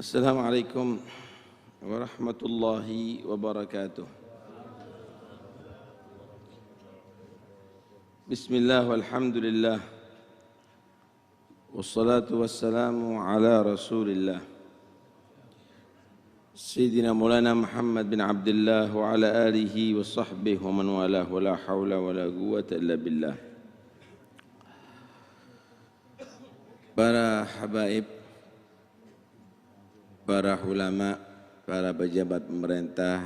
Assalamualaikum warahmatullahi wabarakatuh. Bismillah walhamdulillah wassalatu wassalamu ala rasulillah Sayyidina Maulana Muhammad bin Abdullah wa ala alihi wa sahbihi wa man walah wa la hawla wa la quwwata illa billah. Para habaib, para ulama, para pejabat pemerintah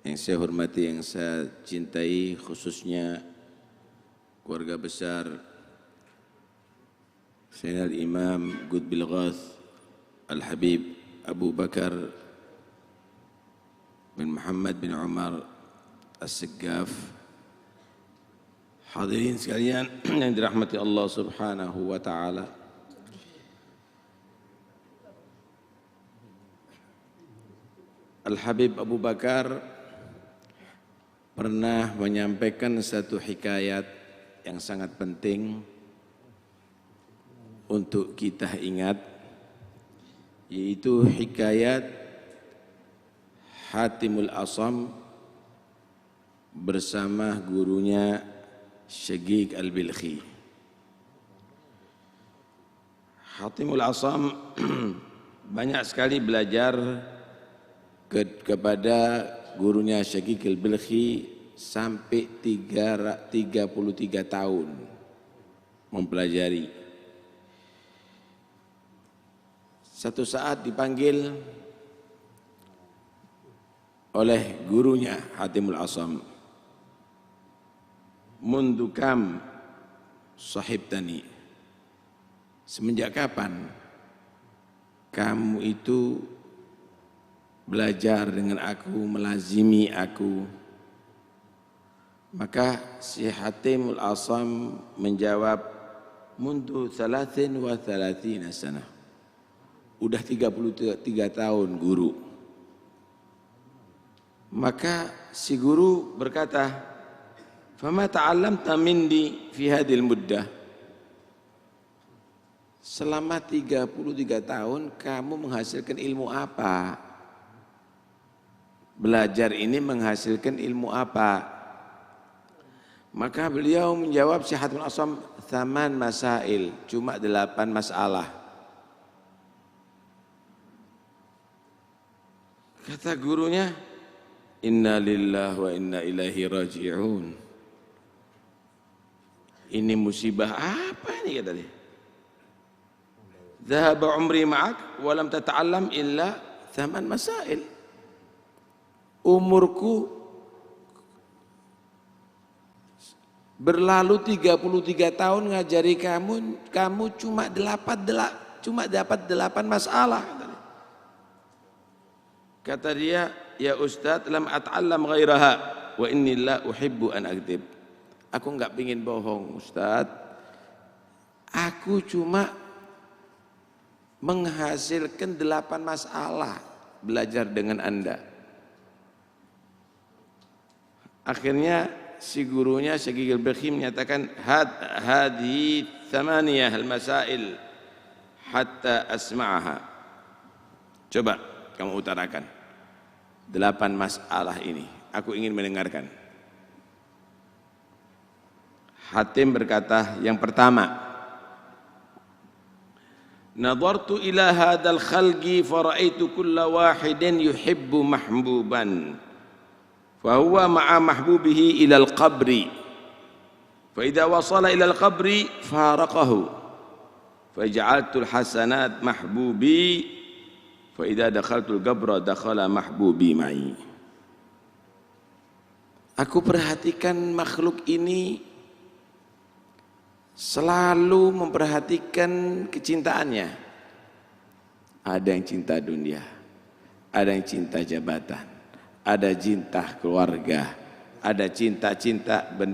yang saya hormati, yang saya cintai, khususnya keluarga besar Sayyidina Imam Qutbil Ghath Al-Habib Abu Bakar bin Muhammad bin Umar As-Segaf, hadirin sekalian yang dirahmati Allah Subhanahu wa taala. Al-Habib Abu Bakar pernah menyampaikan satu hikayat yang sangat penting untuk kita ingat, yaitu hikayat Hatimul Asam bersama gurunya Syaqiq Al-Bilkhi. Hatimul Asam banyak sekali belajar kepada gurunya Syaqiq Al-Bilkhi sampai 33 tahun mempelajari. Satu saat dipanggil oleh gurunya Hatimul Asam, "Mundu kam sahibtani?" Semenjak kapan kamu itu belajar dengan aku, melazimi aku? Maka si Hatimul Asam menjawab, "Mundu 33 sana." Udah 33 tahun guru. Maka si guru berkata, "Fama ta'allamta minni fi hadhil muddah?" Selama 33 tahun kamu menghasilkan ilmu apa? Belajar ini menghasilkan ilmu apa? Maka beliau menjawab, si Hatimul Asam, 8 masail, cuma 8 masalah. Kata gurunya, "Inna lillahi wa inna ilaihi raji'un." Ini musibah apa ini, kata dia? "Dhahaba umri ma'ak wa lam tata'allam illa 8 masail." Umurku berlalu 33 tahun ngajari kamu cuma dapat 8 masalah. Kata dia, "Ya Ustadz, lam ata'allam ghairaha wa inni la uhibbu an akdzib." Aku enggak pengin bohong, Ustadz. Aku cuma menghasilkan 8 masalah belajar dengan Anda. Akhirnya si gurunya Syaqiq Al-Bilkhi menyatakan, "Hadhi 8 al-masail hatta asma'aha." Coba kamu utarakan 8 masalah ini, aku ingin mendengarkan. Hatim berkata, yang pertama, "Nadartu ila hadzal khalqi fara'aitu kulla wahidin yuhibbu mahbuban. Fahuwa ma'a mahbubihi ilal qabri. Fa idza wasala ilal qabri faraqahu. Faja'altul hasanat mahbubi. Fa idza dakhaltul qabra dakhala mahbubi ma'i." Aku perhatikan makhluk ini selalu memperhatikan kecintaannya. Ada yang cinta dunia, ada yang cinta jabatan, ada cinta keluarga, ada cinta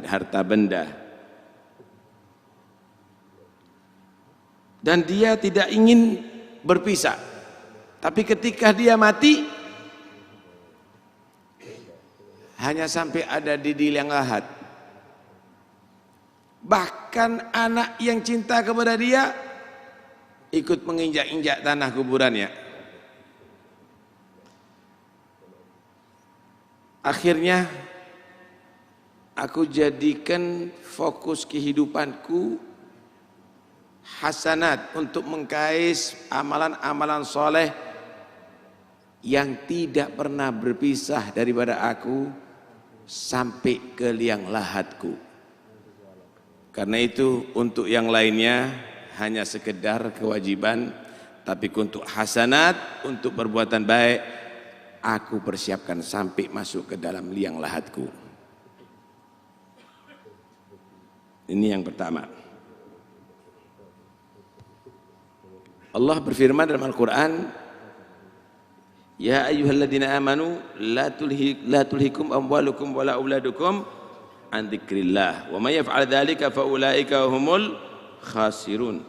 harta benda. Dan dia tidak ingin berpisah. Tapi ketika dia mati, hanya sampai ada di liang lahat. Bahkan anak yang cinta kepada dia ikut menginjak-injak tanah kuburannya. Akhirnya aku jadikan fokus kehidupanku hasanat, untuk mengkais amalan-amalan soleh yang tidak pernah berpisah daripada aku sampai ke liang lahatku. Karena itu untuk yang lainnya hanya sekedar kewajiban, tapi untuk hasanat, untuk perbuatan baik, aku persiapkan sampai masuk ke dalam liang lahatku. Ini yang pertama. Allah berfirman dalam Al-Quran, ya ayyuhalladzina amanu la tulhikum amwalukum wala auladukum an dzikrillah wa may yaf'al dzalika fa ulaika humul khasirun.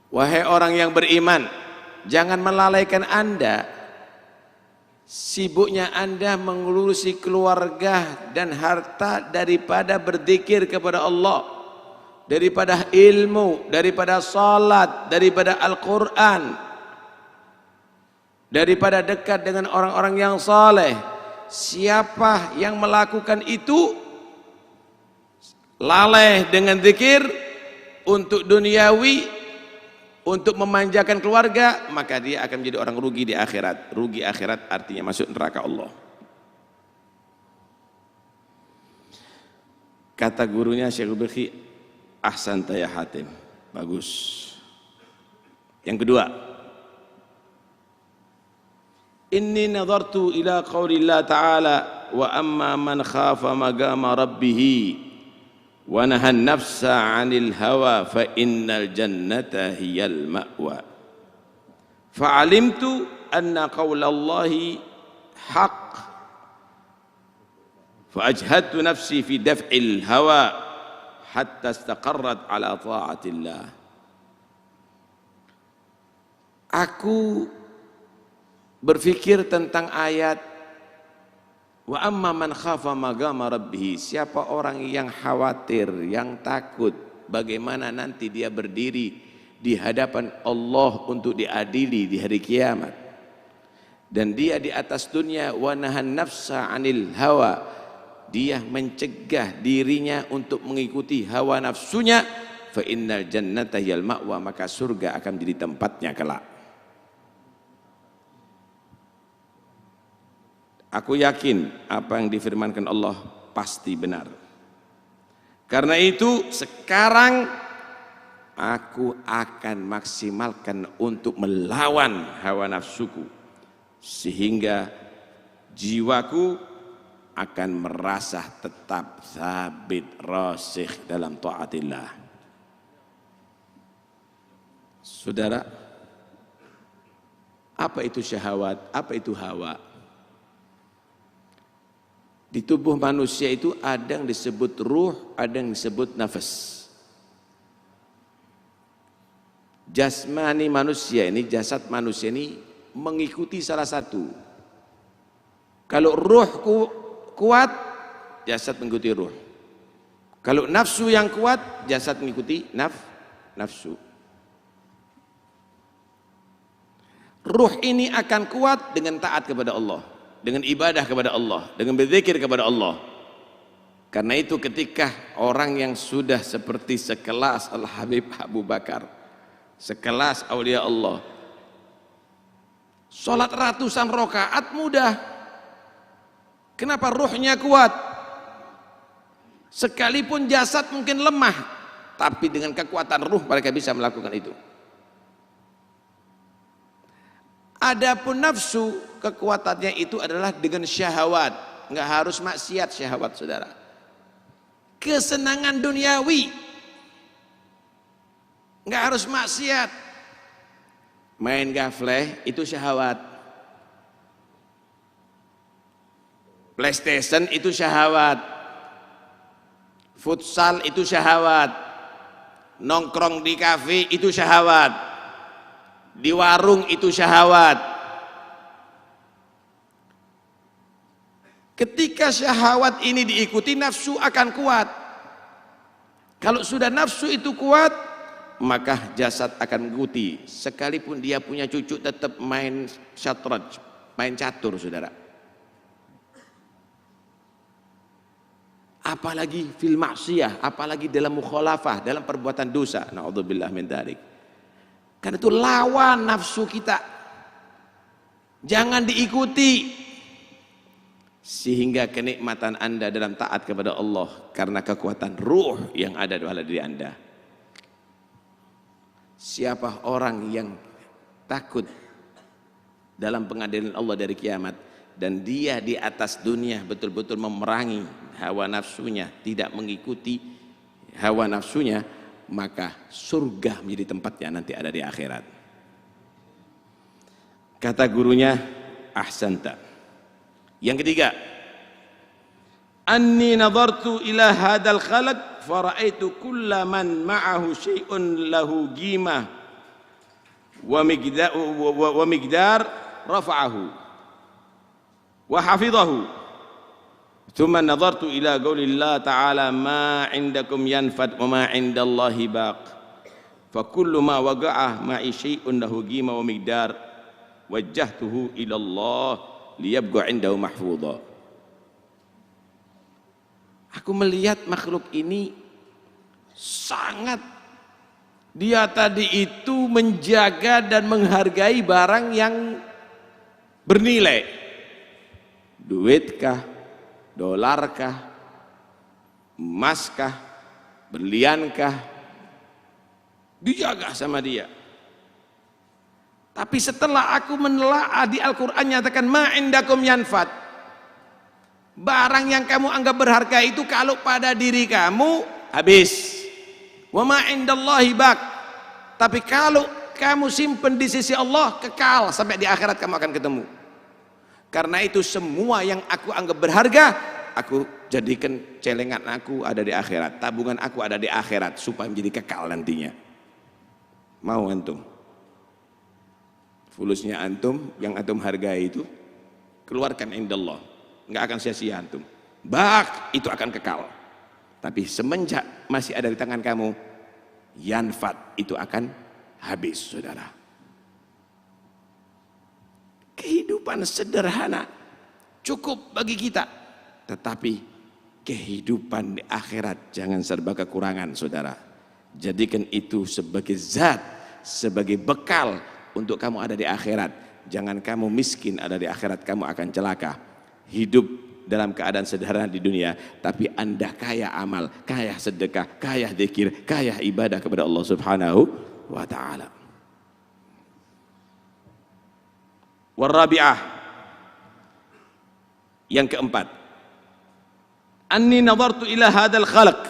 Wahai orang yang beriman, jangan melalaikan Anda, sibuknya Anda mengurusi keluarga dan harta daripada berzikir kepada Allah, daripada ilmu, daripada salat, daripada Al-Quran, daripada dekat dengan orang-orang yang saleh. Siapa yang melakukan itu, lalai dengan zikir untuk duniawi, untuk memanjakan keluarga, maka dia akan menjadi orang rugi di akhirat. Rugi akhirat artinya masuk neraka Allah. Kata gurunya Syekh Bilqi, ahsanta ya Hatim, bagus. Yang kedua, inni nadartu ila qaulillah ta'ala wa amma man khafa maqama rabbih wa nahan nafsa 'anil hawa fa innal jannata hiyal ma'wa. Fa'alimtu anna qaulallahi haqq fa ajhadtu nafsi fi daf'il hawa hatta istaqarrat ala ta'atillah. Aku berfikir tentang ayat wa amma man khafa maqama rabbih, siapa orang yang khawatir, yang takut bagaimana nanti dia berdiri di hadapan Allah untuk diadili di hari kiamat, dan dia di atas dunia wa nahan nafsa 'anil hawa, dia mencegah dirinya untuk mengikuti hawa nafsunya, fa innal jannata hiyal ma'wa, maka surga akan menjadi tempatnya kelak. Aku yakin apa yang difirmankan Allah pasti benar. Karena itu sekarang aku akan maksimalkan untuk melawan hawa nafsuku, sehingga jiwaku akan merasa tetap sabit rasikh dalam taatillah. Saudara, apa itu syahwat? Apa itu hawa? Di tubuh manusia itu ada yang disebut ruh, ada yang disebut nafas. Jasmani manusia ini, jasad manusia ini mengikuti salah satu. Kalau ruh kuat, jasad mengikuti ruh. Kalau nafsu yang kuat, jasad mengikuti nafsu. Ruh ini akan kuat dengan taat kepada Allah, dengan ibadah kepada Allah, dengan berzikir kepada Allah. Karena itu ketika orang yang sudah seperti sekelas Al-Habib Abu Bakar, sekelas awliya Allah, sholat ratusan rakaat mudah. Kenapa? Ruhnya kuat. Sekalipun jasad mungkin lemah, tapi dengan kekuatan ruh mereka bisa melakukan itu. Adapun nafsu, kekuatannya itu adalah dengan syahwat. Enggak harus maksiat syahwat, saudara. Kesenangan duniawi, enggak harus maksiat. Main gafleh itu syahwat. PlayStation itu syahwat. Futsal itu syahwat. Nongkrong di kafe itu syahwat. Di warung itu syahwat. Ketika syahwat ini diikuti, nafsu akan kuat. Kalau sudah nafsu itu kuat, maka jasad akan mengikuti. Sekalipun dia punya cucu tetap main syatranj, main catur, saudara. Apalagi fil maksiyah, apalagi dalam mukhalafah, dalam perbuatan dosa. Na'udzubillah min dzalik. Karena itu lawan nafsu kita. Jangan diikuti. Sehingga kenikmatan Anda dalam taat kepada Allah karena kekuatan ruh yang ada dalam diri Anda. Siapa orang yang takut dalam pengadilan Allah dari kiamat dan dia di atas dunia betul-betul memerangi hawa nafsunya, tidak mengikuti hawa nafsunya, maka surga menjadi tempatnya nanti ada di akhirat. Kata gurunya, ahsanta. Yang ketiga, anni nadartu ila hadal khalaq fara'aitu kulla man ma'ahu syai'un lahu qimah wa miqdar rafa'ahu wa hafizahu. Thumma nadartu ila qaulillah ta'ala ma 'indakum yanfad wa ma 'indallahi baq. Fa kullu ma waqa'a ma'i syai'un lahu qimah wa miqdar wajjahtuhu ila Allah liyabqa 'indahu mahfudha. Aku melihat makhluk ini sangat, dia tadi itu menjaga dan menghargai barang yang bernilai. Duitkah, dolarkah, emaskah, berliankah, dijaga sama dia. Tapi setelah aku menelaah di Al-Quran nyatakan ma indakum yanfad, barang yang kamu anggap berharga itu kalau pada diri kamu habis. Wa ma indallahi baq, tapi kalau kamu simpen di sisi Allah kekal sampai di akhirat kamu akan ketemu. Karena itu semua yang aku anggap berharga aku jadikan celengan aku ada di akhirat, tabungan aku ada di akhirat supaya menjadi kekal nantinya. Mau antum? Fulusnya antum yang antum hargai itu keluarkan indallah, nggak akan sia-sia antum. Bak itu akan kekal. Tapi semenjak masih ada di tangan kamu, yanfat itu akan habis, saudara. Kehidupan sederhana cukup bagi kita, tetapi kehidupan di akhirat jangan serba kekurangan, saudara. Jadikan itu sebagai zat, sebagai bekal untuk kamu ada di akhirat. Jangan kamu miskin ada di akhirat, kamu akan celaka. Hidup dalam keadaan sederhana di dunia, tapi Anda kaya amal, kaya sedekah, kaya zikir, kaya ibadah kepada Allah Subhanahu wa ta'ala. Warabi'ah, yang keempat, anni nadartu ila hadal khalq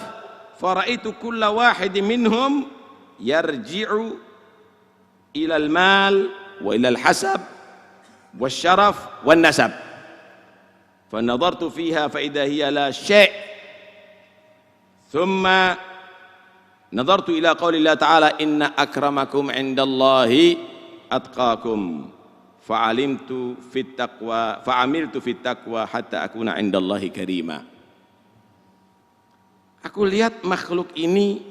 faraitu kulla wahid minhum yarji'u ila al-mal wa ila al-hasab wa syaraf wa nasab. Fa nadartu fiha fa idha hiya la syai'. Thumma nadartu ila qauli Allah ta'ala inna akramakum 'indallahi atqakum. Fa'amiltu fit taqwa hatta akuna 'indallahi karima. Aku lihat makhluk ini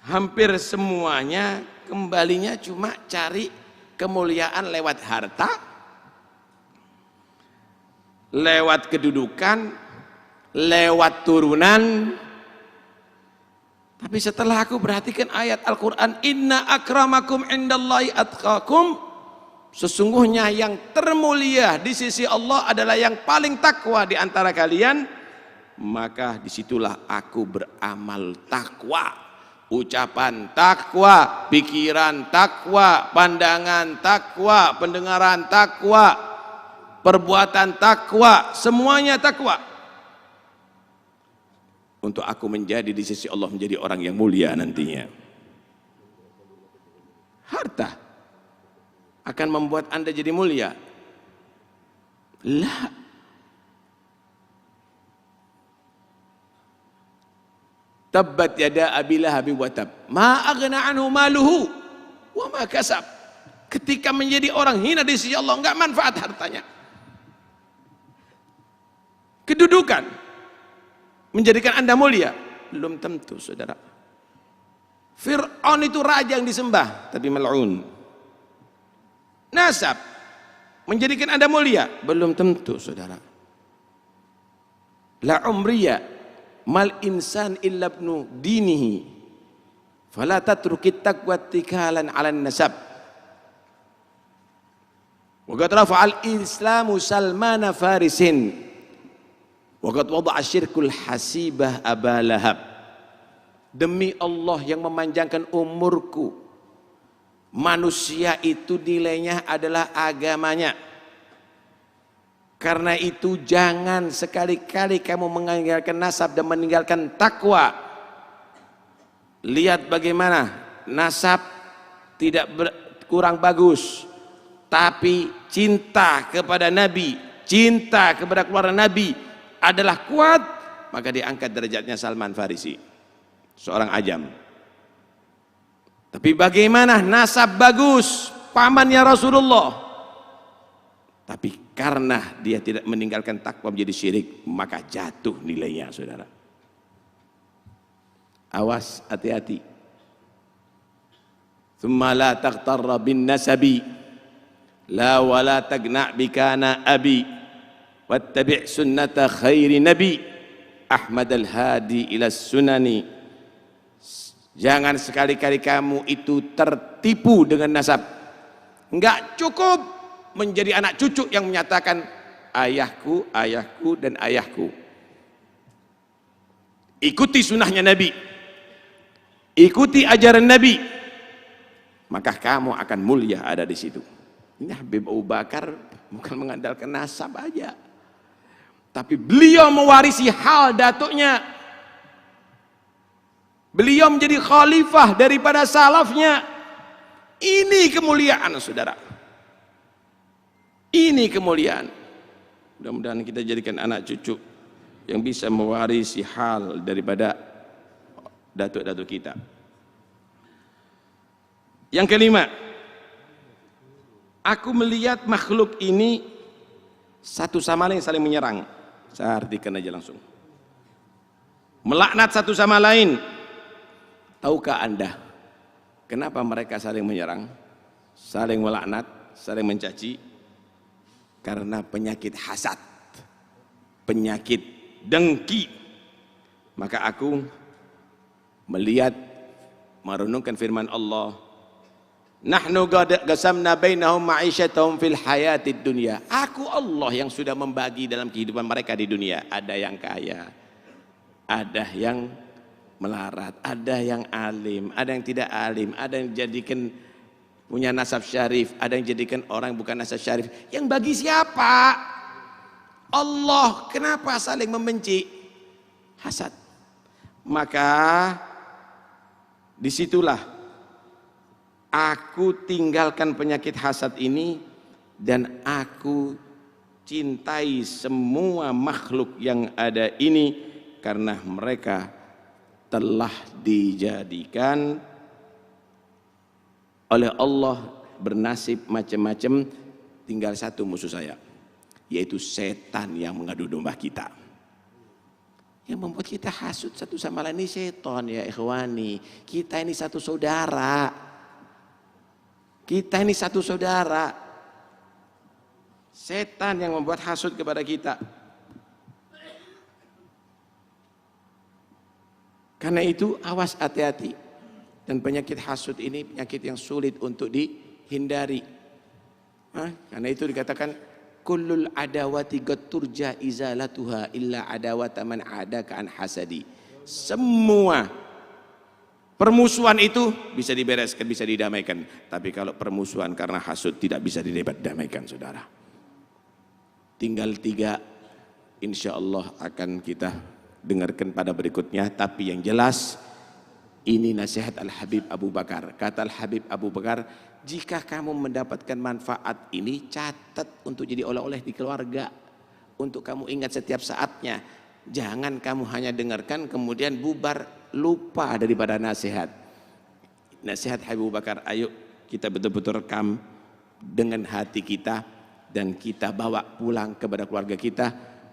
hampir semuanya kembalinya cuma cari kemuliaan lewat harta, lewat kedudukan, lewat turunan. Tapi setelah aku perhatikan ayat Al-Quran, inna akramakum indallahi atqakum, sesungguhnya yang termulia di sisi Allah adalah yang paling takwa di antara kalian, maka disitulah aku beramal takwa, ucapan takwa, pikiran takwa, pandangan takwa, pendengaran takwa, perbuatan takwa, semuanya takwa. Untuk aku menjadi di sisi Allah menjadi orang yang mulia nantinya. Harta akan membuat Anda jadi mulia? La. Tabbat yada Abi Lahab wa tab, ma aghna anhu maluhu wa ma kasab. Ketika menjadi orang hina di sisi Allah, enggak manfaat hartanya. Kedudukan menjadikan Anda mulia? Belum tentu, saudara. Fir'aun itu raja yang disembah, tapi mal'un. Nasab menjadikan Anda mulia? Belum tentu, saudara. La umriya mal insan illa ibnu dinihi fala tatrukit taqwa tikalan 'alan nasab. Wa qad rafa'al islamu Salman Farisin wa qad wada'a syirkul hasibah Aba Lahab. Demi Allah yang memanjangkan umurku, manusia itu nilainya adalah agamanya. Karena itu jangan sekali-kali kamu meninggalkan nasab dan meninggalkan takwa. Lihat bagaimana nasab tidak kurang bagus, tapi cinta kepada Nabi, cinta kepada keluarga Nabi adalah kuat, maka diangkat derajatnya Salman Farisi, seorang ajam. Tapi bagaimana nasab bagus, pamannya Rasulullah, tapi karena dia tidak meninggalkan takwa menjadi syirik, maka jatuh nilainya, saudara. Awas, hati-hati. Thumma la taghtarra bin nasabi la wala tagna' bikana abi wattabi' sunnata khairi nabi Ahmad al-Hadi ila sunani. Jangan sekali-kali kamu itu tertipu dengan nasab. Enggak cukup menjadi anak cucu yang menyatakan ayahku, ayahku, dan ayahku. Ikuti sunnahnya Nabi, ikuti ajaran Nabi, maka kamu akan mulia ada di situ. Ini Habib Abu Bakar bukan mengandalkan nasab aja, tapi beliau mewarisi hal datuknya. Beliau menjadi khalifah daripada salafnya. Ini kemuliaan, saudara. Ini kemuliaan. Mudah-mudahan kita jadikan anak cucu yang bisa mewarisi hal daripada datuk-datuk kita. Yang kelima, aku melihat makhluk ini satu sama lain saling menyerang. Saya artikan aja langsung. Melaknat satu sama lain. Tahukah Anda kenapa mereka saling menyerang, saling melaknat, saling mencaci? Karena penyakit hasad, penyakit dengki. Maka aku melihat, merenungkan firman Allah, nahnu qasamna bainahum ma'isyatahum fil hayatid dunya. Aku Allah yang sudah membagi dalam kehidupan mereka di dunia. Ada yang kaya, ada yang melarat, ada yang alim, ada yang tidak alim, ada yang jadikan punya nasab syarif, ada yang jadikan orang bukan nasab syarif. Yang bagi siapa? Allah. Kenapa saling membenci? Hasad. Maka disitulah aku tinggalkan penyakit hasad ini dan aku cintai semua makhluk yang ada ini karena mereka telah dijadikan oleh Allah bernasib macam-macam. Tinggal satu musuh saya, yaitu setan yang mengadu domba kita. Yang membuat kita hasut satu sama lain ini setan, ya ikhwani. Kita ini satu saudara. Kita ini satu saudara. Setan yang membuat hasut kepada kita. Karena itu awas, hati-hati. Dan penyakit hasud ini penyakit yang sulit untuk dihindari. Karena itu dikatakan kullul adawati qad turja izalatuha illa adawata man adaka an hasadi. Semua permusuhan itu bisa dibereskan, bisa didamaikan. Tapi kalau permusuhan karena hasud tidak bisa didamaikan, saudara. Tinggal 3, insya Allah akan kita dengarkan pada berikutnya. Tapi yang jelas, ini nasihat Al-Habib Abu Bakar. Kata Al-Habib Abu Bakar, jika kamu mendapatkan manfaat ini, catat untuk jadi oleh-oleh di keluarga. Untuk kamu ingat setiap saatnya. Jangan kamu hanya dengarkan kemudian bubar, lupa daripada nasihat. Nasihat Habib Abu Bakar, ayo kita betul-betul rekam dengan hati kita dan kita bawa pulang kepada keluarga kita.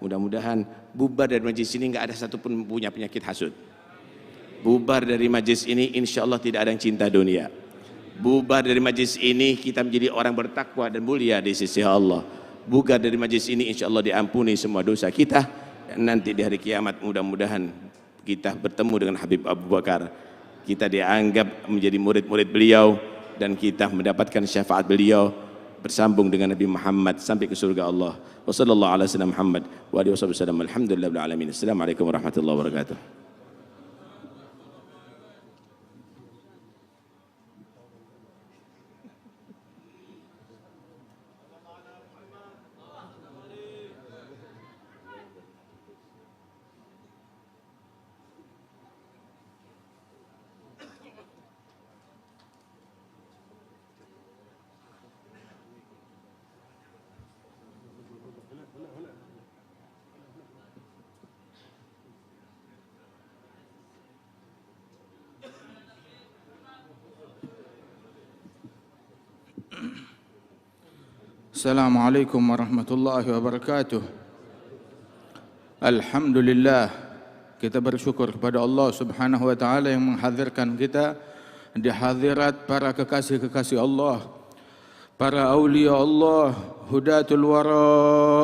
Mudah-mudahan bubar dari majlis ini nggak ada satupun punya penyakit hasud. Bubar dari majlis ini insya Allah tidak ada yang cinta dunia. Bubar dari majlis ini kita menjadi orang bertakwa dan mulia di sisi Allah. Bubar dari majlis ini insya Allah diampuni semua dosa kita. Dan nanti di hari kiamat mudah-mudahan kita bertemu dengan Habib Abu Bakar. Kita dianggap menjadi murid-murid beliau dan kita mendapatkan syafaat beliau, bersambung dengan Nabi Muhammad sampai ke surga Allah. Wassallallahu ala sayyidina Muhammad wa alihi wasallam. Alhamdulillahil alamin. Assalamualaikum warahmatullahi wabarakatuh. Assalamualaikum warahmatullahi wabarakatuh. Alhamdulillah, kita bersyukur kepada Allah Subhanahu wa taala yang menghadirkan kita di hadirat para kekasih-kekasih Allah, para aulia Allah, hudatul wara.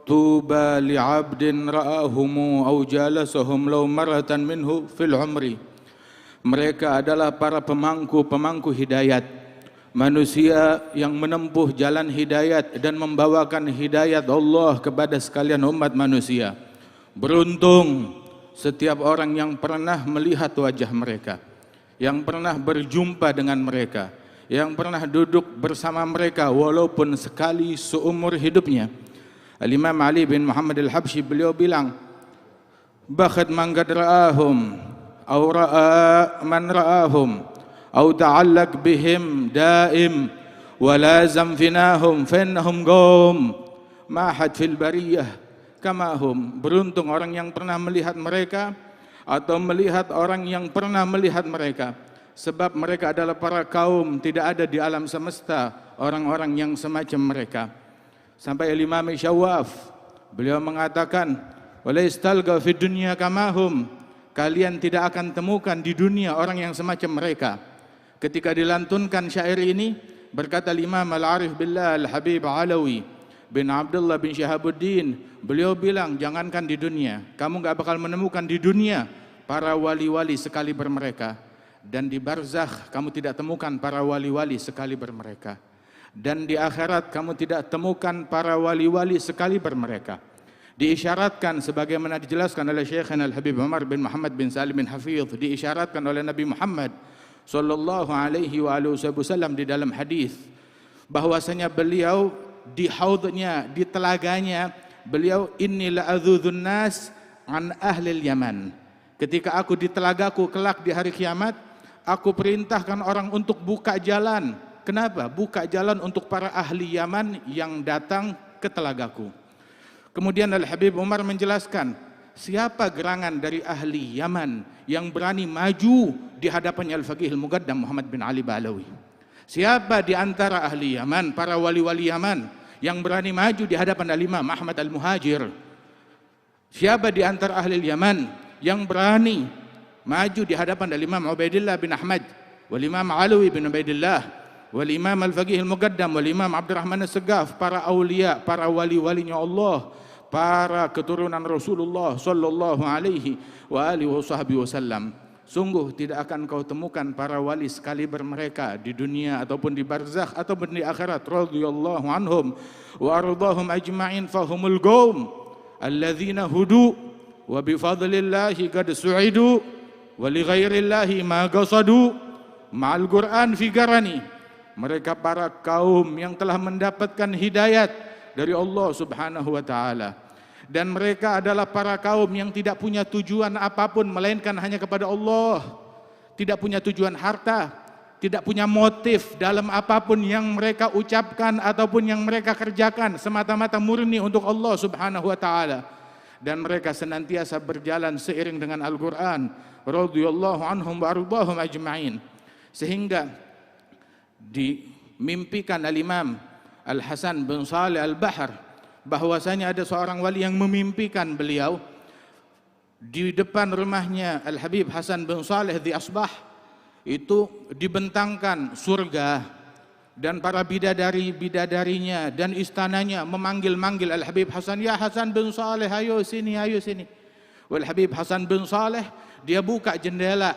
Tuba li'abdin ra'ahumu aw jalasahum law maratan minhu fil umri. Mereka adalah para pemangku hidayat, manusia yang menempuh jalan hidayat dan membawakan hidayat Allah kepada sekalian umat manusia. Beruntung setiap orang yang pernah melihat wajah mereka, yang pernah berjumpa dengan mereka, yang pernah duduk bersama mereka walaupun sekali seumur hidupnya. Al-Imam Ali bin Muhammad Al-Habsyi beliau bilang, "Bakhad man qad ra'ahum aw ra'a man ra'ahum أو تعلق بهم دائم ولازم فيناهم فإنهم قوم ما أحد في البرية كما هم." Beruntung orang yang pernah melihat mereka atau melihat orang yang pernah melihat mereka, sebab mereka adalah para kaum, tidak ada di alam semesta orang-orang yang semacam mereka. Sampai Imam Syawaf beliau mengatakan, "Wala istalqa fid dunya kama hum." Kalian tidak akan temukan di dunia orang yang semacam mereka. Ketika dilantunkan syair ini, berkata Imam Al-Arif Billah Al-Habib Alawi bin Abdullah bin Syahabuddin, beliau bilang, jangankan di dunia, kamu gak bakal menemukan di dunia para wali-wali sekaliber mereka, dan di barzakh kamu tidak temukan para wali-wali sekaliber mereka, dan di akhirat kamu tidak temukan para wali-wali sekaliber mereka. Diisyaratkan sebagaimana dijelaskan oleh Syekhana Al-Habib Umar bin Muhammad bin Salim bin Hafidh, diisyaratkan oleh Nabi Muhammad sallallahu alaihi wasallam di dalam hadis bahwasanya beliau di haudnya, di telaganya beliau, inni la'adzudun nas an ahlil Yaman. Ketika aku di telagaku kelak di hari kiamat, aku perintahkan orang untuk buka jalan. Kenapa? Buka jalan untuk para ahli Yaman yang datang ke telagaku. Kemudian Al-Habib Umar menjelaskan, siapa gerangan dari ahli Yaman yang berani maju di hadapannya Al-Faqih Al-Muqaddam Muhammad bin Ali Ba'alawi? Siapa di antara ahli Yaman, para wali-wali Yaman yang berani maju di hadapan Al-Imam Ahmad Al-Muhajir? Siapa di antara ahli Yaman yang berani maju di hadapan Al-Imam Ubaidillah bin Ahmad, wal-Imam Alawi bin Ubaidillah, wal-Imam Al-Faqih Al-Muqaddam, wal-Imam Abdurrahman As-Segaf, para awliya, para wali-walinya Allah, para keturunan Rasulullah sallallahu alaihi wa alihi wasallam. Sungguh tidak akan kau temukan para wali sekaliber mereka di dunia ataupun di barzakh ataupun di akhirat. Radhiyallahu anhum wa ardahum ajma'in fahumul qaum alladzina hudu wa bi fadlillahi qad su'idu wa li ghairillahi ma qasadu ma'al Qur'an fi garani. Mereka para kaum yang telah mendapatkan hidayat dari Allah Subhanahu wa taala, dan mereka adalah para kaum yang tidak punya tujuan apapun melainkan hanya kepada Allah, tidak punya tujuan harta, tidak punya motif dalam apapun yang mereka ucapkan ataupun yang mereka kerjakan, semata-mata murni untuk Allah Subhanahu wa taala, dan mereka senantiasa berjalan seiring dengan Al-Qur'an. Radhiyallahu anhum wa ardahum ajma'in. Sehingga dimimpikan Al-Imam Al-Hasan bin Salih Al-Bahr bahwasanya ada seorang wali yang memimpikan beliau di depan rumahnya Al-Habib Hasan bin Salih di Asbah. itu dibentangkan surga dan para bidadari-bidadarinya dan istananya memanggil-manggil Al-Habib Hasan, ya Hasan bin Saleh, ayo sini, ayo sini. Wal Habib Hasan bin Saleh, dia buka jendela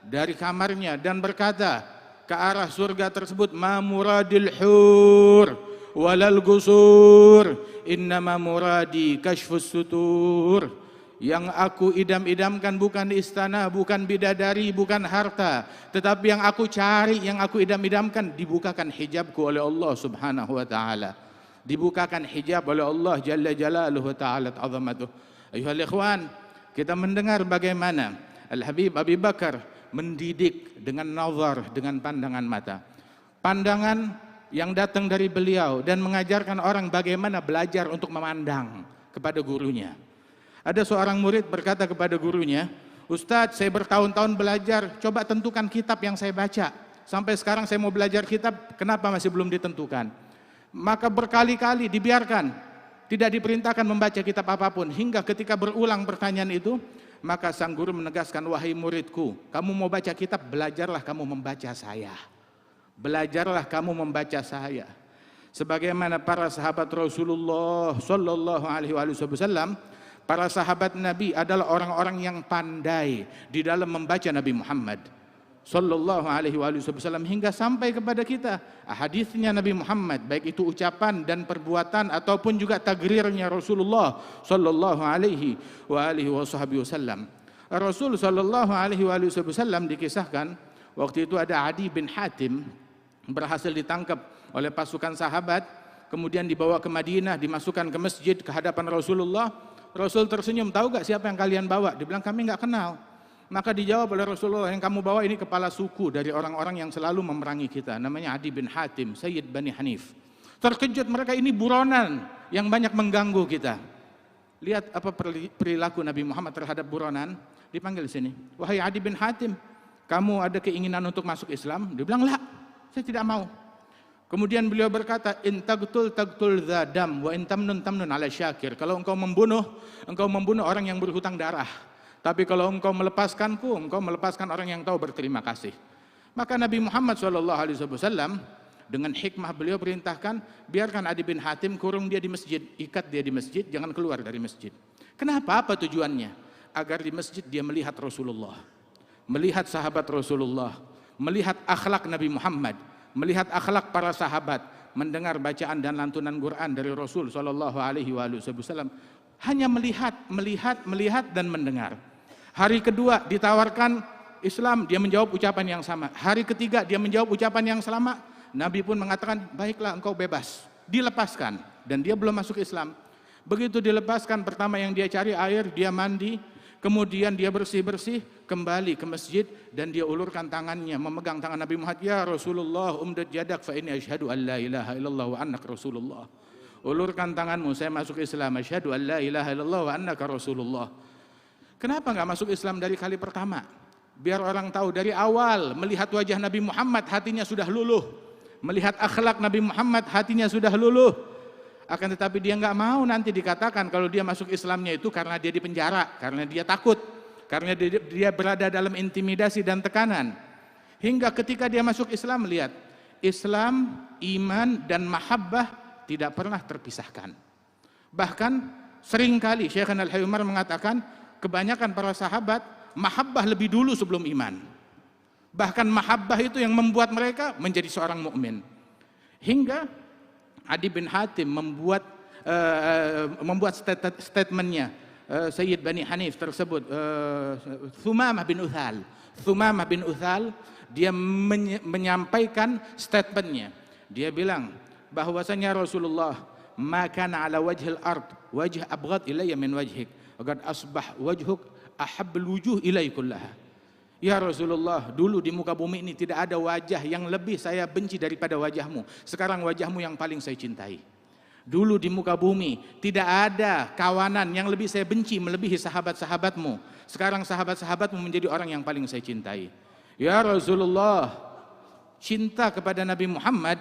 dari kamarnya dan berkata ke arah surga tersebut, ma muradil hur walal gusur, innama muradi kashfus sutur. Yang aku idam-idamkan bukan istana, bukan bidadari, bukan harta, tetapi yang aku cari, yang aku idam-idamkan, dibukakan hijabku oleh Allah Subhanahu wa taala. Dibukakan hijab oleh Allah Jalla Jalaluhu wa ta'ala azamatuh. Ayuhal ikhwan, kita mendengar bagaimana Al-Habib Abi Bakar mendidik dengan nazar, dengan pandangan mata. Pandangan yang datang dari beliau dan mengajarkan orang bagaimana belajar untuk memandang kepada gurunya. Ada seorang murid berkata kepada gurunya, Ustadz, saya bertahun-tahun belajar, coba tentukan kitab yang saya baca. Sampai sekarang saya mau belajar kitab, kenapa masih belum ditentukan? Maka berkali-kali dibiarkan, tidak diperintahkan membaca kitab apapun. Hingga ketika berulang pertanyaan itu, maka sang guru menegaskan, wahai muridku, kamu mau baca kitab, belajarlah kamu membaca saya. Belajarlah kamu membaca saya. Sebagaimana para sahabat Rasulullah Sallallahu Alaihi Wasallam, para sahabat Nabi adalah orang-orang yang pandai di dalam membaca Nabi Muhammad Sallallahu Alaihi Wasallam hingga sampai kepada kita hadisnya Nabi Muhammad, baik itu ucapan dan perbuatan ataupun juga tagrirnya Rasulullah Sallallahu Alaihi Wasallam. Rasul Sallallahu Alaihi Wasallam dikisahkan waktu itu ada Adi bin Hatim berhasil ditangkap oleh pasukan sahabat, kemudian dibawa ke Madinah, dimasukkan ke masjid ke hadapan Rasulullah. Rasul tersenyum, tahu gak siapa yang kalian bawa? Dibilang kami gak kenal. Maka dijawab oleh Rasulullah, yang kamu bawa ini kepala suku dari orang-orang yang selalu memerangi kita. Namanya Adi bin Hatim, Sayyid Bani Hanif. Terkejut mereka, ini buronan yang banyak mengganggu kita. Lihat apa perilaku Nabi Muhammad terhadap buronan. Dipanggil sini, wahai Adi bin Hatim, kamu ada keinginan untuk masuk Islam? Dia bilang, lah, saya tidak mau. Kemudian beliau berkata, in taqtul dzadam wa in tamnun ala syakir. Kalau engkau membunuh orang yang berhutang darah. Tapi kalau engkau melepaskanku, engkau melepaskan orang yang tahu berterima kasih. Maka Nabi Muhammad SAW dengan hikmah beliau perintahkan, biarkan Adi bin Hatim, kurung dia di masjid, ikat dia di masjid, jangan keluar dari masjid. Kenapa? Apa tujuannya? Agar di masjid dia melihat Rasulullah, melihat sahabat Rasulullah, melihat akhlak Nabi Muhammad, melihat akhlak para sahabat, mendengar bacaan dan lantunan Quran dari Rasul Sallallahu Alaihi Wasallam. Hanya melihat dan mendengar. Hari kedua ditawarkan Islam, dia menjawab ucapan yang sama. Hari ketiga dia menjawab ucapan yang sama. Nabi pun mengatakan, baiklah engkau bebas. Dilepaskan dan dia belum masuk Islam. Begitu dilepaskan, pertama yang dia cari air, dia mandi, kemudian dia bersih-bersih, kembali ke masjid dan dia ulurkan tangannya memegang tangan Nabi Muhammad, ya Rasulullah umdad jadak fa inni asyhadu an la ilaha illallah wa annaka Rasulullah. Ulurkan tanganmu, saya masuk Islam, asyhadu an la ilaha illallah wa annaka Rasulullah. Kenapa enggak masuk Islam dari kali pertama? Biar orang tahu dari awal, melihat wajah Nabi Muhammad hatinya sudah luluh, melihat akhlak Nabi Muhammad hatinya sudah luluh. Akan tetapi dia enggak mau nanti dikatakan kalau dia masuk Islamnya itu karena dia di penjara, karena dia takut, karena dia berada dalam intimidasi dan tekanan. Hingga ketika dia masuk Islam, melihat Islam, iman dan mahabbah tidak pernah terpisahkan. Bahkan seringkali Syekh Al-Hayy Umar mengatakan kebanyakan para sahabat mahabbah lebih dulu sebelum iman. Bahkan mahabbah itu yang membuat mereka menjadi seorang mukmin. Hingga Adi bin Hatim membuat statementnya, Sayyid Bani Hanif tersebut, Thumamah bin Uthal, dia menyampaikan statementnya. Dia bilang bahwasanya Rasulullah, ma kana ala wajhil ard wajh abghad ilayya min wajhik, qad asbah wajhuk ahabbul wujuh ilayya kullaha. Ya Rasulullah, dulu di muka bumi ini tidak ada wajah yang lebih saya benci daripada wajahmu. Sekarang wajahmu yang paling saya cintai. Dulu di muka bumi tidak ada kawanan yang lebih saya benci melebihi sahabat-sahabatmu. Sekarang sahabat-sahabatmu menjadi orang yang paling saya cintai. Ya Rasulullah, cinta kepada Nabi Muhammad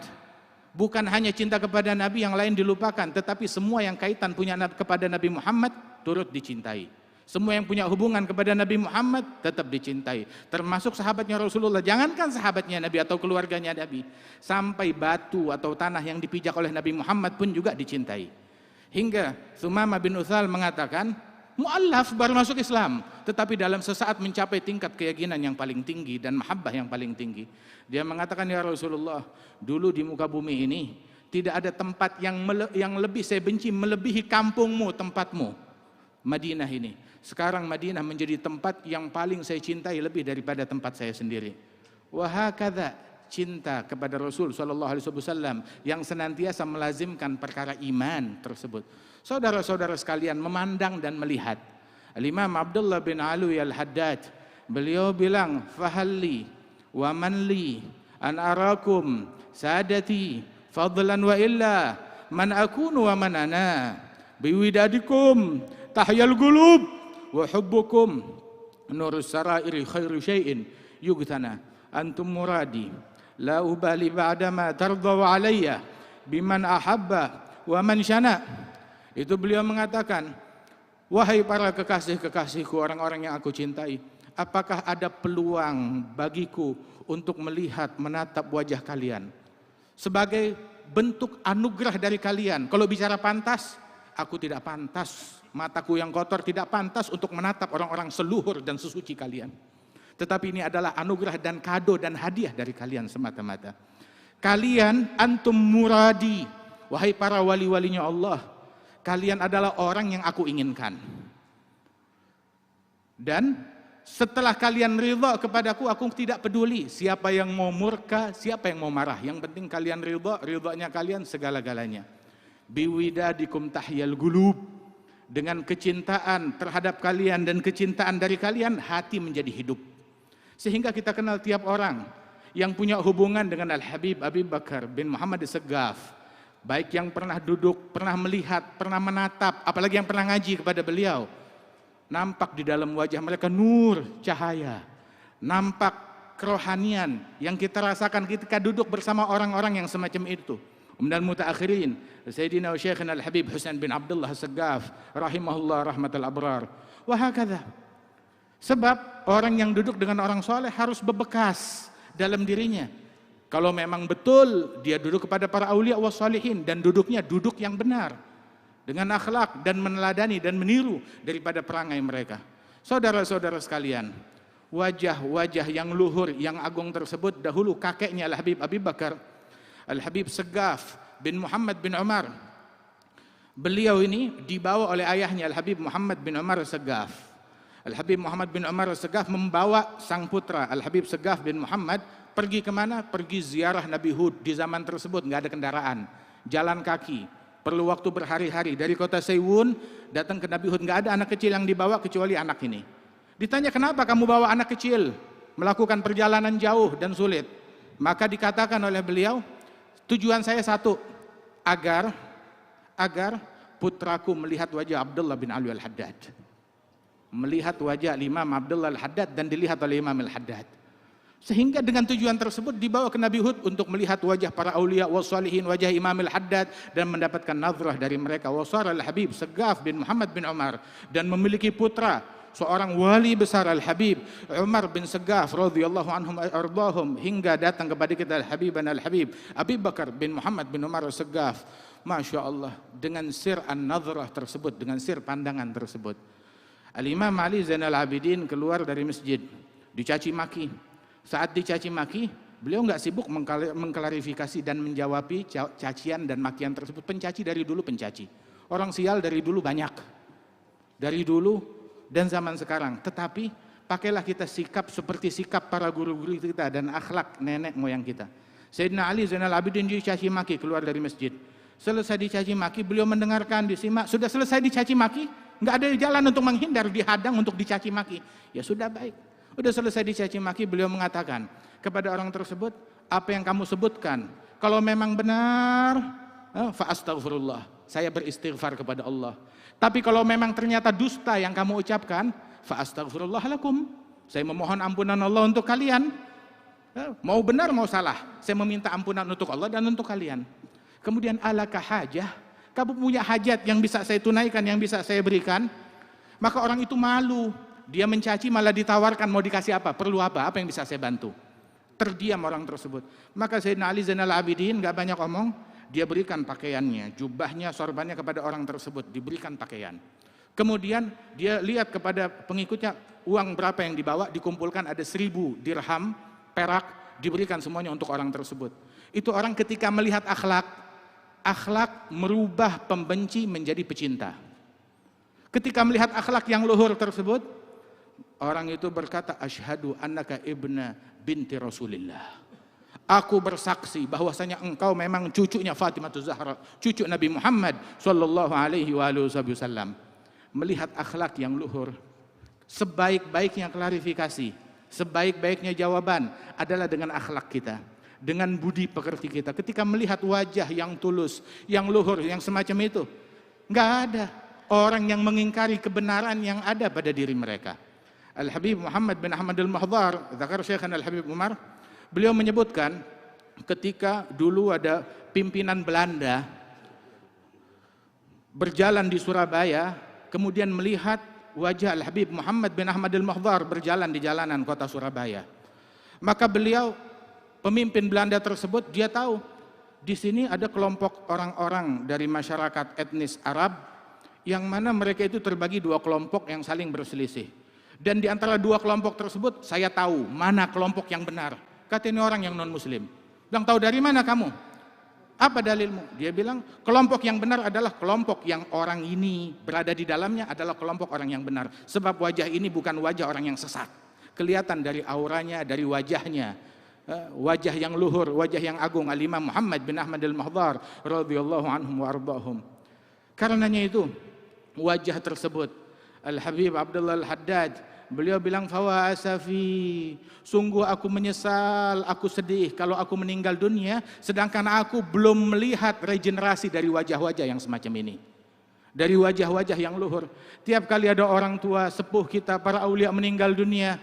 bukan hanya cinta kepada Nabi yang lain dilupakan, tetapi semua yang kaitan punya kepada Nabi Muhammad turut dicintai. Semua yang punya hubungan kepada Nabi Muhammad tetap dicintai. Termasuk sahabatnya Rasulullah. Jangankan sahabatnya Nabi atau keluarganya Nabi. Sampai batu atau tanah yang dipijak oleh Nabi Muhammad pun juga dicintai. Hingga Sumamah bin Uthal mengatakan, mu'allaf baru masuk Islam. Tetapi dalam sesaat mencapai tingkat keyakinan yang paling tinggi dan mahabbah yang paling tinggi. Dia mengatakan, ya Rasulullah, dulu di muka bumi ini tidak ada tempat yang lebih saya benci melebihi kampungmu, tempatmu, Madinah ini. Sekarang Madinah menjadi tempat yang paling saya cintai lebih daripada tempat saya sendiri. Wahakadha, cinta kepada Rasul SAW yang senantiasa melazimkan perkara iman tersebut. Saudara-saudara sekalian memandang dan melihat. Al-Imam Abdullah bin Alwi Al-Haddad, beliau bilang, fahalli wa manli an arakum sadati fadlan wa illa man akunu wa man ana biwidadikum tahyal gulub wa hubbukum nurus sarairi khairu syai'in yugtana antum muradi la ubali ba'dama tardaw alayya biman ahabba wa man syana. Itu beliau mengatakan, wahai para kekasih-kekasihku, orang-orang yang aku cintai, apakah ada peluang bagiku untuk melihat, menatap wajah kalian sebagai bentuk anugerah dari kalian? Kalau bicara pantas, aku tidak pantas, mataku yang kotor tidak pantas untuk menatap orang-orang seluhur dan sesuci kalian. Tetapi ini adalah anugerah dan kado dan hadiah dari kalian semata-mata. Kalian antum muradi, wahai para wali-walinya Allah, kalian adalah orang yang aku inginkan. Dan setelah kalian ridha kepadaku, aku tidak peduli siapa yang mau murka, siapa yang mau marah. Yang penting kalian ridha, ridhanya kalian segala-galanya. Biwidadikum tahyal gulub, dengan kecintaan terhadap kalian dan kecintaan dari kalian, hati menjadi hidup. Sehingga kita kenal tiap orang yang punya hubungan dengan Al-Habib Abi Bakar bin Muhammad As-Saggaf, baik yang pernah duduk, pernah melihat, pernah menatap, apalagi yang pernah ngaji kepada beliau, nampak di dalam wajah mereka nur, cahaya, nampak kerohanian yang kita rasakan ketika duduk bersama orang-orang yang semacam itu. Umdal mutaakhirin, Sayyidina wa Syekhina Al-Habib Husain bin Abdullah As-Saggaf rahimahullah rahmatal abrar. Wahakadha. Sebab orang yang duduk dengan orang soleh harus berbekas dalam dirinya. Kalau memang betul dia duduk kepada para aulia wa salihin, dan duduknya duduk yang benar dengan akhlak dan meneladani dan meniru daripada perangai mereka. Saudara-saudara sekalian, wajah-wajah yang luhur, yang agung tersebut dahulu kakeknya Al-Habib Abi Bakar, Al-Habib Saggaf bin Muhammad bin Umar. Beliau ini dibawa oleh ayahnya Al-Habib Muhammad bin Umar Saggaf. Al-Habib Muhammad bin Umar Saggaf membawa sang putra Al-Habib Saggaf bin Muhammad pergi kemana? Pergi ziarah Nabi Hud. Di zaman tersebut nggak ada kendaraan, jalan kaki, perlu waktu berhari-hari dari kota Seiwun datang ke Nabi Hud. Nggak ada anak kecil yang dibawa kecuali anak ini. Ditanya, kenapa kamu bawa anak kecil melakukan perjalanan jauh dan sulit? Maka dikatakan oleh beliau, tujuan saya satu, agar putraku melihat wajah Abdullah bin Ali Al-Haddad, melihat wajah Imam Abdullah Al-Haddad dan dilihat oleh Imam Al-Haddad. Sehingga dengan tujuan tersebut dibawa ke Nabi Hud untuk melihat wajah para aulia wa salihin, wajah Imam Al-Haddad, dan mendapatkan nazrah dari mereka. Wasar Al-Habib Saggaf bin Muhammad bin Umar, dan memiliki putra seorang wali besar Al-Habib Umar bin Saggaf radhiyallahu anhum ardahum, hingga datang kepada kita Al-Habib Abi Bakar bin Muhammad bin Umar Saggaf. Masya Allah, dengan sir an-nazrah tersebut, dengan sir pandangan tersebut, Al-Imam Ali Zainal Abidin keluar dari masjid, dicaci maki. Saat dicaci maki, beliau nggak sibuk mengklarifikasi dan menjawabi cacian dan makian tersebut. Pencaci dari dulu pencaci, orang sial dari dulu banyak, dari dulu dan zaman sekarang. Tetapi pakailah kita sikap seperti sikap para guru-guru kita dan akhlak nenek moyang kita. Sayyidina Ali Zainal Abidin dicaci maki, keluar dari masjid. Selesai dicaci maki, beliau mendengarkan, disimak. Sudah selesai dicaci maki, nggak ada jalan untuk menghindar, dihadang untuk dicaci maki. Ya sudah, baik. Udah selesai dicaci maki, beliau mengatakan kepada orang tersebut, apa yang kamu sebutkan, kalau memang benar, fa astaghfirullah, saya beristighfar kepada Allah. Tapi kalau memang ternyata dusta yang kamu ucapkan, fa astaghfirullah lakum, saya memohon ampunan Allah untuk kalian. Mau benar mau salah, saya meminta ampunan untuk Allah dan untuk kalian. Kemudian alaka hajah, kamu punya hajat yang bisa saya tunaikan, yang bisa saya berikan? Maka orang itu malu, dia mencaci malah ditawarkan mau dikasih apa, perlu apa yang bisa saya bantu. Terdiam orang tersebut. Maka Sayyidina Ali Zainal Abidin gak banyak omong, dia berikan pakaiannya, jubahnya, sorbannya kepada orang tersebut, diberikan pakaian. Kemudian dia lihat kepada pengikutnya, uang berapa yang dibawa, dikumpulkan ada 1000 dirham, perak, diberikan semuanya untuk orang tersebut. Itu orang ketika melihat akhlak merubah pembenci menjadi pecinta. Ketika melihat akhlak yang luhur tersebut, orang itu berkata, asyhadu annaka ibna binti Rasulillah. Aku bersaksi bahwasanya engkau memang cucunya Fatimah Zahra, cucu Nabi Muhammad sallallahu alaihi wasallam. Melihat akhlak yang luhur, sebaik-baiknya klarifikasi, sebaik-baiknya jawaban adalah dengan akhlak kita, dengan budi pekerti kita. Ketika melihat wajah yang tulus, yang luhur, yang semacam itu, nggak ada orang yang mengingkari kebenaran yang ada pada diri mereka. Al-Habib Muhammad bin Ahmad al-Mahdhar, Zakar Syekhan Al-Habib Umar, beliau menyebutkan ketika dulu ada pimpinan Belanda berjalan di Surabaya, kemudian melihat wajah Al-Habib Muhammad bin Ahmad al-Mahdhar berjalan di jalanan kota Surabaya. Maka beliau, pemimpin Belanda tersebut, dia tahu di sini ada kelompok orang-orang dari masyarakat etnis Arab yang mana mereka itu terbagi 2 kelompok yang saling berselisih. Dan di antara 2 kelompok tersebut saya tahu mana kelompok yang benar. Kata ini orang yang non muslim. Bilang, tahu dari mana kamu? Apa dalilmu? Dia bilang, kelompok yang benar adalah kelompok yang orang ini berada di dalamnya adalah kelompok orang yang benar. Sebab wajah ini bukan wajah orang yang sesat. Kelihatan dari auranya, dari wajahnya. Wajah yang luhur, wajah yang agung. Al-Imam Muhammad bin Ahmad al-Mahdhar radhiyallahu anhum wa ardahum. Karenanya itu, wajah tersebut, Al-Habib Abdullah Al-Haddad, beliau bilang, fawa asafi, sungguh aku menyesal, aku sedih kalau aku meninggal dunia sedangkan aku belum melihat regenerasi dari wajah-wajah yang semacam ini, dari wajah-wajah yang luhur. Tiap kali ada orang tua sepuh kita, para aulia meninggal dunia,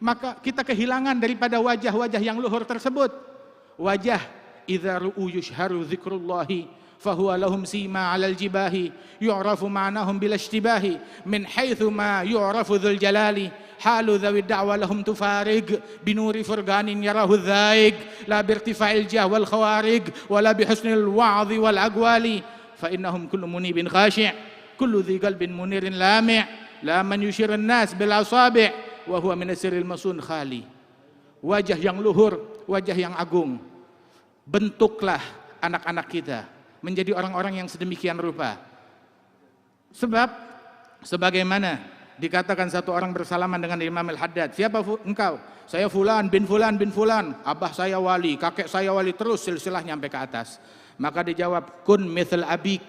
maka kita kehilangan daripada wajah-wajah yang luhur tersebut. Wajah idza ru'u yushharu dzikrullahi fahuwa lahum sima 'alal jibahi yu'rafu ma'nahum bil ishtibahi min haitsu ma yu'rafu dzul jalali halu dzawi da'wa lahum tufarig binuri furganin yarahu dzaig la birtifa'il jah wal khawarig wala bihusnil wa'dhi wal aqwali fa innahum kullu munibin khashi' kullu dhi qalbin munirin lami' la man yushirun nas bil asabi' wa huwa min asril masun khali. Wajah yang luhur, wajah yang agung. Bentuklah anak-anak kita menjadi orang-orang yang sedemikian rupa. Sebab sebagaimana dikatakan satu orang bersalaman dengan Imam Al-Haddad, siapa engkau? Saya fulan bin fulan bin fulan, abah saya wali, kakek saya wali, terus silsilahnya sampai ke atas. Maka dijawab, kun mithl abik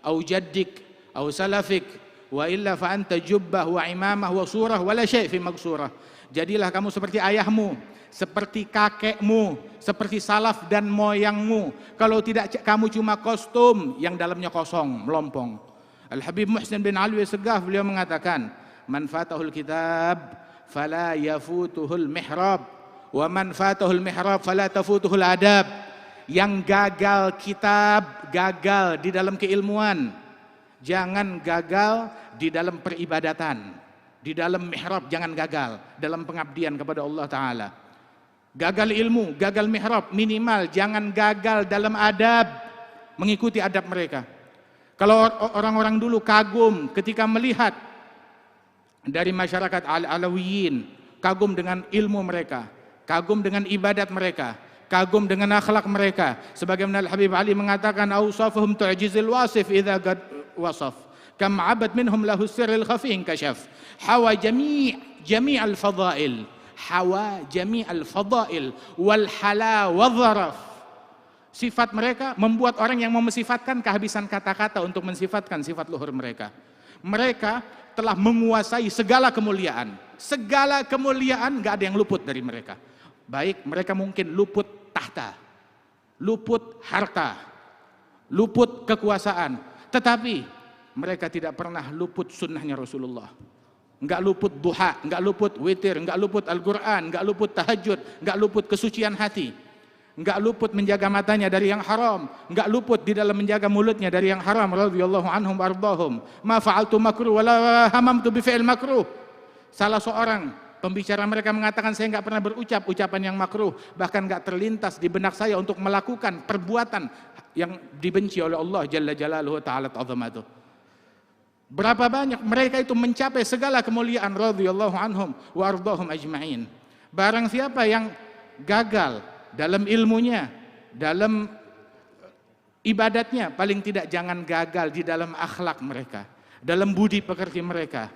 au jaddik au salafik wa illa fa anta jubbah wa imamah wa surah wala syai' fi magsurah. Jadilah kamu seperti ayahmu, seperti kakekmu, seperti salaf dan moyangmu. Kalau tidak, kamu cuma kostum yang dalamnya kosong, melompong. Al-Habib Muhsin bin Alwi Segaf, beliau mengatakan, man fatahul kitab fala yafutuhul mihrab wa man fatahul mihrab fala tafutuhul adab. Yang gagal kitab, gagal di dalam keilmuan. Jangan gagal di dalam peribadatan. Di dalam mihrab jangan gagal dalam pengabdian kepada Allah Ta'ala. Gagal ilmu, gagal mihrab, minimal jangan gagal dalam adab, mengikuti adab mereka. Kalau orang-orang dulu kagum ketika melihat dari masyarakat Alawiyin, kagum dengan ilmu mereka, kagum dengan ibadat mereka, kagum dengan akhlak mereka. Sebagaimana Al-Habib Ali mengatakan, awsafuhum tu'jizil wasif idza qad wasaf, kam 'abad minhum lahu sirrul khafi inkashaf, hawa jami' al-fadail, hawa jami' al-fadail wal hala wa dharaf. Sifat mereka membuat orang yang mau mensifatkan kehabisan kata-kata untuk mensifatkan sifat luhur mereka. Mereka telah menguasai segala kemuliaan. Segala kemuliaan gak ada yang luput dari mereka. Baik, mereka mungkin luput tahta, luput harta, luput kekuasaan, tetapi mereka tidak pernah luput sunnahnya Rasulullah. Enggak luput duha, enggak luput witir, enggak luput Al-Quran, enggak luput tahajud, enggak luput kesucian hati. enggak luput menjaga matanya dari yang haram, enggak luput di dalam menjaga mulutnya dari yang haram, radhiyallahu anhum wardahum. Ma fa'altu makruh wala hamamtu bi fi'il makruh. Salah seorang pembicara mereka mengatakan, saya enggak pernah berucap ucapan yang makruh, bahkan enggak terlintas di benak saya untuk melakukan perbuatan yang dibenci oleh Allah jalla jalaluhu ta'ala ta'zamatuh. Berapa banyak mereka itu mencapai segala kemuliaan, radhiyallahu anhum wa ardahum ajma'in. Barang siapa yang gagal dalam ilmunya, dalam ibadatnya, paling tidak jangan gagal di dalam akhlak mereka, dalam budi pekerti mereka,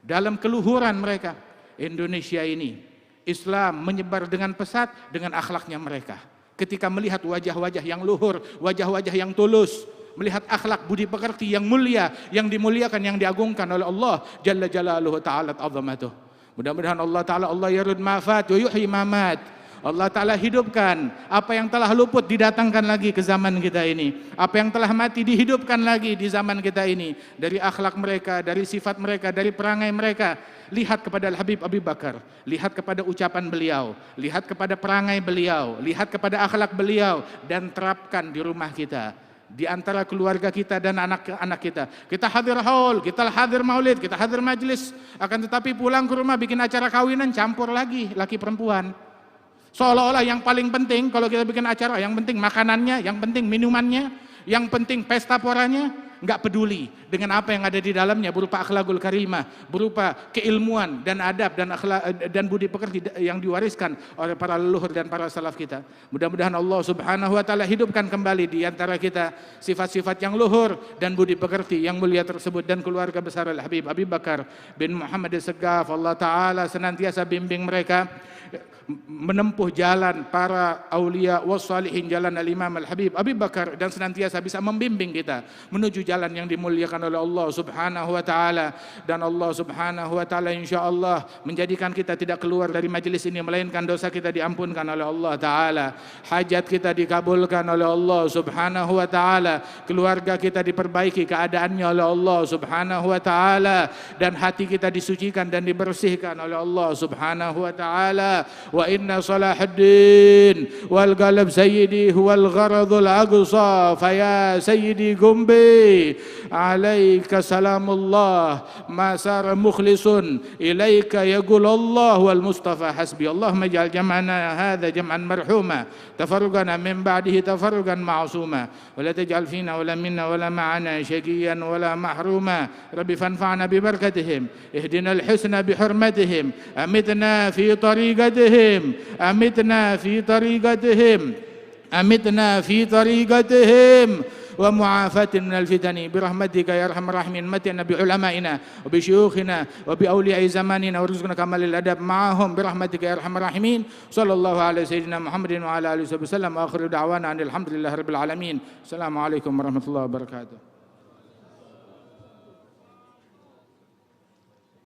dalam keluhuran mereka. Indonesia ini Islam menyebar dengan pesat dengan akhlaknya mereka. Ketika melihat wajah-wajah yang luhur, wajah-wajah yang tulus, melihat akhlak budi pekerti yang mulia, yang dimuliakan, yang diagungkan oleh Allah jalla jalaluhu ta'ala azamatuh. Mudah-mudahan Allah Ta'ala, Allah yarud ma'fat wa yuhyi mamat. Allah Ta'ala hidupkan apa yang telah luput, didatangkan lagi ke zaman kita ini. Apa yang telah mati dihidupkan lagi di zaman kita ini. Dari akhlak mereka, dari sifat mereka, dari perangai mereka. Lihat kepada Al-Habib Abu Bakar, lihat kepada ucapan beliau, lihat kepada perangai beliau, lihat kepada akhlak beliau, dan terapkan di rumah kita, di antara keluarga kita dan anak-anak kita. Kita hadir haul, kita hadir maulid, kita hadir majlis, akan tetapi pulang ke rumah bikin acara kawinan, campur lagi laki perempuan. Seolah-olah yang paling penting kalau kita bikin acara, yang penting makanannya, yang penting minumannya, yang penting pesta poranya, nggak peduli dengan apa yang ada di dalamnya berupa akhlakul karimah, berupa keilmuan dan adab dan akhlak dan budi pekerti yang diwariskan oleh para leluhur dan para salaf kita. Mudah-mudahan Allah Subhanahu wa taala hidupkan kembali di antara kita sifat-sifat yang luhur dan budi pekerti yang mulia tersebut, dan keluarga besar Al-Habib Abu Bakar bin Muhammad As-Saggaf. Allah taala senantiasa bimbing mereka menempuh jalan para aulia wassalihin, jalan al-Imam Al-Habib Abu Bakar, dan senantiasa bisa membimbing kita menuju jalan yang dimuliakan oleh Allah Subhanahu wa taala. Dan Allah Subhanahu wa taala insyaallah menjadikan kita tidak keluar dari majelis ini melainkan dosa kita diampunkan oleh Allah taala, hajat kita dikabulkan oleh Allah Subhanahu wa taala, keluarga kita diperbaiki keadaannya oleh Allah Subhanahu wa taala, dan hati kita disucikan dan dibersihkan oleh Allah Subhanahu wa taala. Wa inna Salahuddin wal qalb sayyidi huwal gharadul aqsa faya sayyidi gumbi alaika salamullah ma sar mukhlisun ilaika yaqul Allah wal Mustafa hasbi. Allahumma ij'al jam'ana hadha jam'an marhuma tafarrugana min ba'dihi tafarrugan ma'suma wa la taj'al fina wa la minna wa la ma'ana shaqiyan wa la mahruma. Rabbi fanfa'na bi barakatihim ihdina al-husna bi hurmatihim amitna fi tariqatihim أمتنا في طريقتهم أمتنا في طريقتهم ومعافاة من الفتن برحمتك يا أرحم الراحمين. متعنا بعلمائنا وبشيوخنا وبأولياء زماننا وارزقنا كمال الأدب معهم برحمتك يا أرحم الراحمين. صلى الله على سيدنا محمد وعلى آله وسلم وآخر دعوانا أن الحمد لله رب العالمين. السلام عليكم ورحمة الله وبركاته.